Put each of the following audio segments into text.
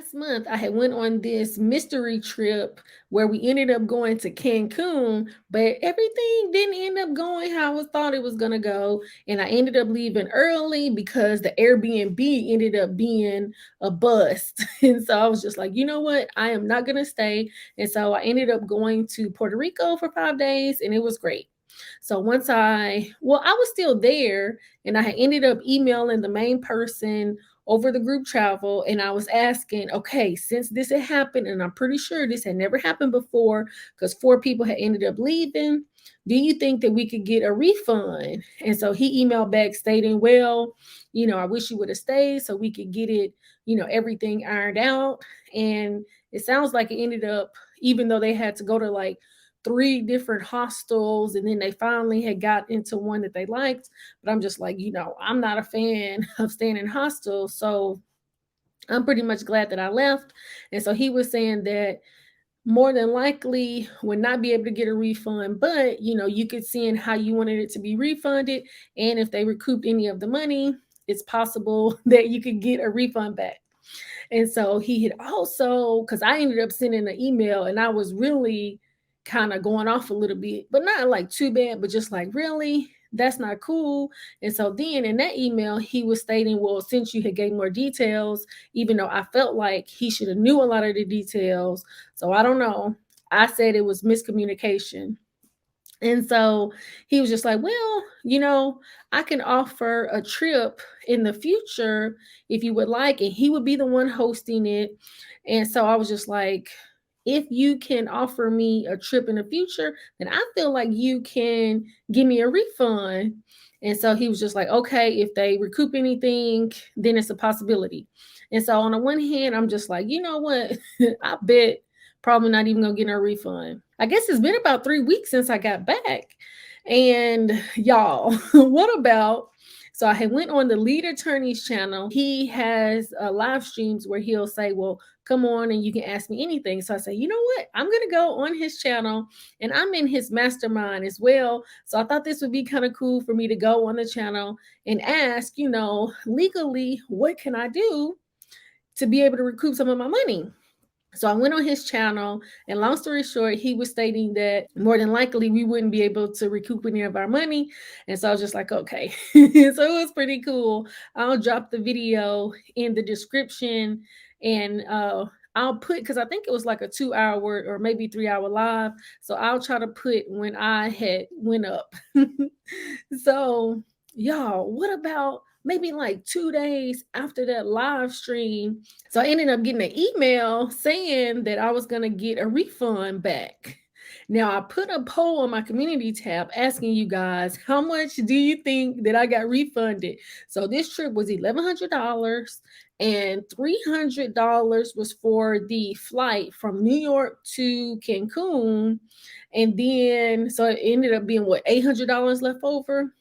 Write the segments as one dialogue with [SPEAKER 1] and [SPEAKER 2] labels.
[SPEAKER 1] last month I had went on this mystery trip where we ended up going to Cancun, but everything didn't end up going how I thought it was gonna go. And I ended up leaving early because the Airbnb ended up being a bust. And so I was just like, you know what? I am not gonna stay. And so I ended up going to Puerto Rico for 5 days and it was great. So I was still there and I had ended up emailing the main person over the group travel and I was asking, okay, since this had happened, and I'm pretty sure this had never happened before because four people had ended up leaving, do you think that we could get a refund? And so he emailed back stating, well, I wish you would have stayed so we could get it, everything ironed out. And it sounds like it ended up, even though they had to go to like three different hostels and then they finally had got into one that they liked, but I'm just like, I'm not a fan of staying in hostels, so I'm pretty much glad that I left. And so he was saying that more than likely would not be able to get a refund, but you could send how you wanted it to be refunded, and if they recouped any of the money, it's possible that you could get a refund back. And so he had also, because I ended up sending an email and I was really kind of going off a little bit, but not like too bad, but just like, really? That's not cool. And so then in that email, he was stating, well, since you had gave more details, even though I felt like he should have knew a lot of the details. So I don't know. I said it was miscommunication. And so he was just like, well, I can offer a trip in the future if you would like. And he would be the one hosting it. And so I was just like, if you can offer me a trip in the future, then I feel like you can give me a refund. And so he was just like, okay, if they recoup anything, then it's a possibility. And so on the one hand, I'm just like, you know what? I bet probably not even gonna get a refund. I guess it's been about 3 weeks since I got back. And y'all, what about? So I had went on the lead attorney's channel. He has live streams where he'll say, well, come on and you can ask me anything. So I say, you know what? I'm going to go on his channel and I'm in his mastermind as well. So I thought this would be kind of cool for me to go on the channel and ask, legally, what can I do to be able to recoup some of my money? So I went on his channel, and long story short, he was stating that more than likely we wouldn't be able to recoup any of our money. And so I was just like, okay. So it was pretty cool. I'll drop the video in the description, and I'll put, because I think it was like a 2 hour or maybe 3 hour live. So I'll try to put when I had went up. So y'all, what about maybe like 2 days after that live stream? So I ended up getting an email saying that I was going to get a refund back. Now I put a poll on my community tab asking you guys, how much do you think that I got refunded? So this trip was $1,100 and $300 was for the flight from New York to Cancun. And then so it ended up being what, $800 left over.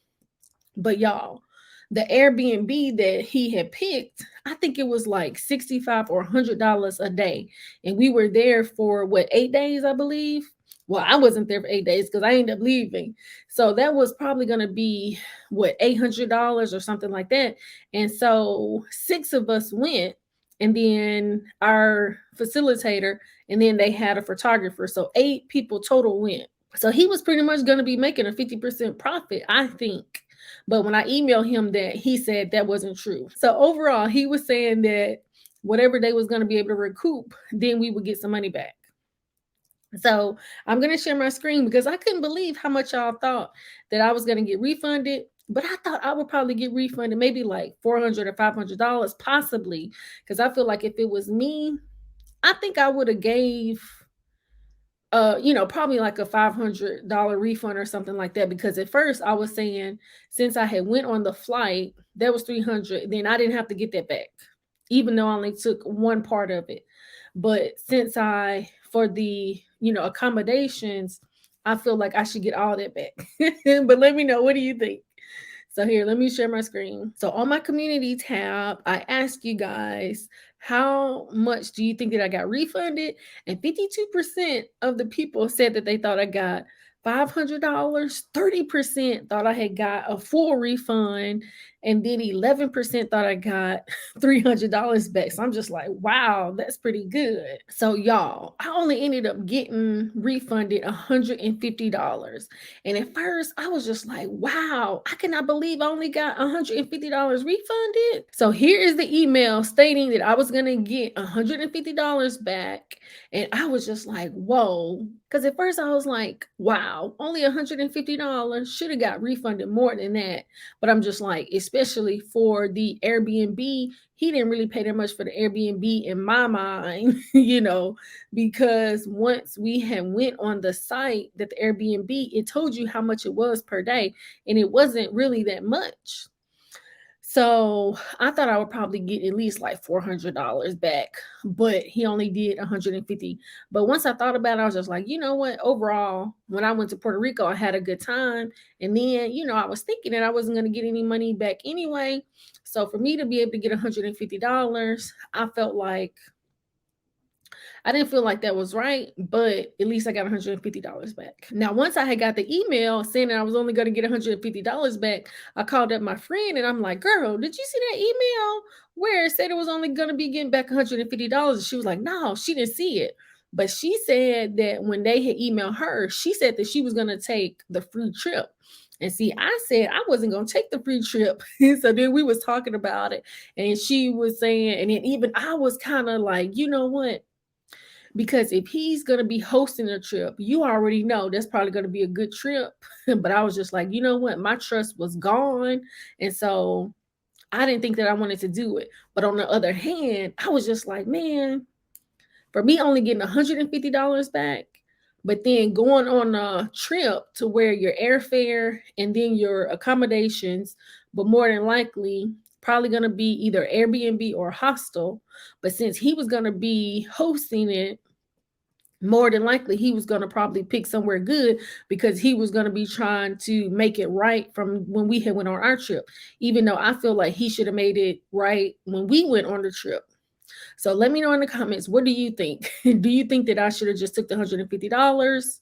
[SPEAKER 1] But y'all, the Airbnb that he had picked, I think it was like 65 or $100 a day. And we were there for what, 8 days, I believe. Well, I wasn't there for 8 days because I ended up leaving. So that was probably going to be what, $800 or something like that. And so six of us went, and then our facilitator, and then they had a photographer. So 8 people total went. So he was pretty much going to be making a 50% profit, I think. But when I emailed him that, he said that wasn't true. So overall, he was saying that whatever they was going to be able to recoup, then we would get some money back. So I'm going to share my screen because I couldn't believe how much y'all thought that I was going to get refunded. But I thought I would probably get refunded maybe like $400 or $500 possibly. Because I feel like if it was me, I think I would have gave probably like a $500 refund or something like that. Because at first I was saying, since I had went on the flight, that was 300, then I didn't have to get that back, even though I only took one part of it. But since for the, accommodations, I feel like I should get all that back. But let me know, what do you think? So here, let me share my screen. So on my community tab, I ask you guys, how much do you think that I got refunded? And 52% of the people said that they thought I got $500. 30% thought I had got a full refund. And then 11% thought I got $300 back. So I'm just like, wow, that's pretty good. So y'all, I only ended up getting refunded $150. And at first I was just like, wow, I cannot believe I only got $150 refunded. So here is the email stating that I was going to get $150 back. And I was just like, whoa. Because at first I was like, wow, only $150, should have got refunded more than that. But I'm just like, especially for the Airbnb, he didn't really pay that much for the Airbnb in my mind, because once we had went on the site that the Airbnb, it told you how much it was per day, and it wasn't really that much. So I thought I would probably get at least like $400 back, but he only did 150. But once I thought about it, I was just like, you know what? Overall, when I went to Puerto Rico, I had a good time. And then, I was thinking that I wasn't going to get any money back anyway. So for me to be able to get $150, I didn't feel like that was right, but at least I got $150 back. Now, once I had got the email saying that I was only going to get $150 back, I called up my friend and I'm like, girl, did you see that email where it said it was only going to be getting back $150? And she was like, no, she didn't see it. But she said that when they had emailed her, she said that she was going to take the free trip. And see, I said I wasn't going to take the free trip. So then we was talking about it. And she was saying, and then even I was kind of like, you know what? Because if he's going to be hosting a trip, you already know that's probably going to be a good trip. But I was just like, you know what? My trust was gone. And so I didn't think that I wanted to do it. But on the other hand, I was just like, man, for me only getting $150 back, but then going on a trip to where your airfare and then your accommodations, but more than likely, probably going to be either Airbnb or hostel. But since he was going to be hosting it, more than likely he was going to probably pick somewhere good because he was going to be trying to make it right from when we had went on our trip, even though I feel like he should have made it right when we went on the trip. So let me know in the comments, what do you think? Do you think that I should have just took the $150,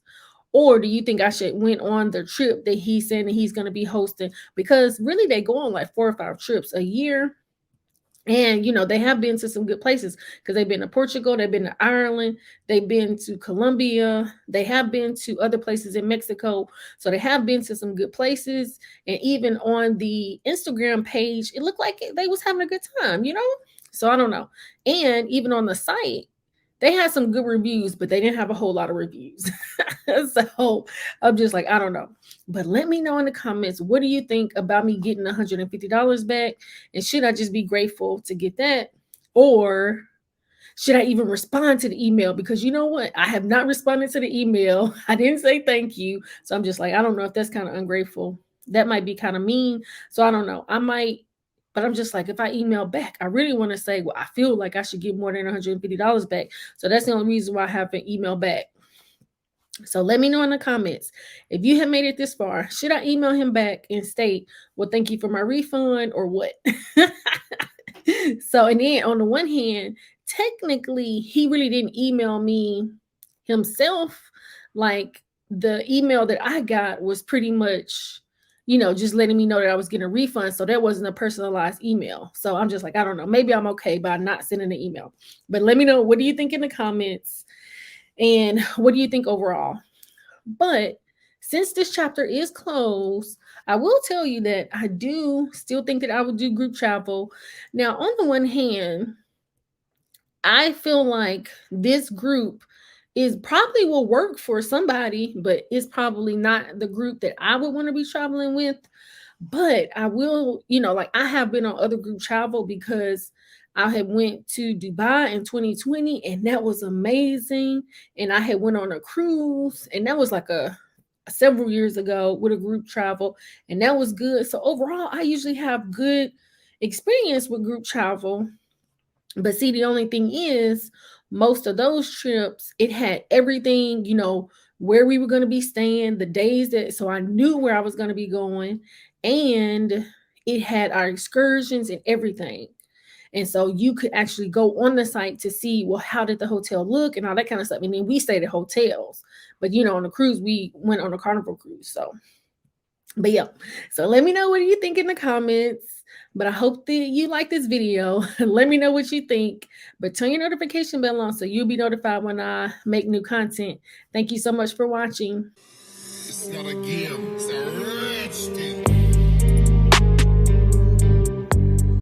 [SPEAKER 1] or do you think I should went on the trip that he's saying that he's going to be hosting? Because really they go on like 4 or 5 trips a year. And they have been to some good places because they've been to Portugal, they've been to Ireland, they've been to Colombia, they have been to other places in Mexico. So they have been to some good places. And even on the Instagram page, it looked like they was having a good time. So I don't know. And even on the site, they had some good reviews, but they didn't have a whole lot of reviews. So I'm just like, I don't know. But let me know in the comments, what do you think about me getting $150 back? And should I just be grateful to get that? Or should I even respond to the email? Because you know what? I have not responded to the email. I didn't say thank you. So I'm just like, I don't know if that's kind of ungrateful. That might be kind of mean. So I don't know. I might, but I'm just like, if I email back, I really want to say, well, I feel like I should get more than $150 back. So that's the only reason why I haven't emailed back. So let me know in the comments, if you have made it this far, should I email him back and state, well, thank you for my refund, or what? So, and then on the one hand, technically, he really didn't email me himself. Like, the email that I got was pretty much, just letting me know that I was getting a refund. So that wasn't a personalized email. So I'm just like, I don't know. Maybe I'm okay by not sending an email. But let me know, what do you think in the comments? And what do you think overall? But since this chapter is closed, I will tell you that I do still think that I would do group travel. Now, on the one hand, I feel like this group is probably will work for somebody, but it's probably not the group that I would want to be traveling with. But I will, like I have been on other group travel because I had went to Dubai in 2020 and that was amazing. And I had went on a cruise and that was like a several years ago with a group travel, and that was good. So overall, I usually have good experience with group travel. But see, the only thing is, most of those trips, it had everything, where we were going to be staying, the days that, so I knew where I was going to be going, and it had our excursions and everything. And so you could actually go on the site to see, well, how did the hotel look and all that kind of stuff. And then we stayed at hotels. But, on the cruise, we went on a Carnival cruise. So But yeah, so let me know what you think in the comments. But I hope that you like this video. Let me know what you think. But turn your notification bell on so you'll be notified when I make new content. Thank you so much for watching.
[SPEAKER 2] It's not a game, it's a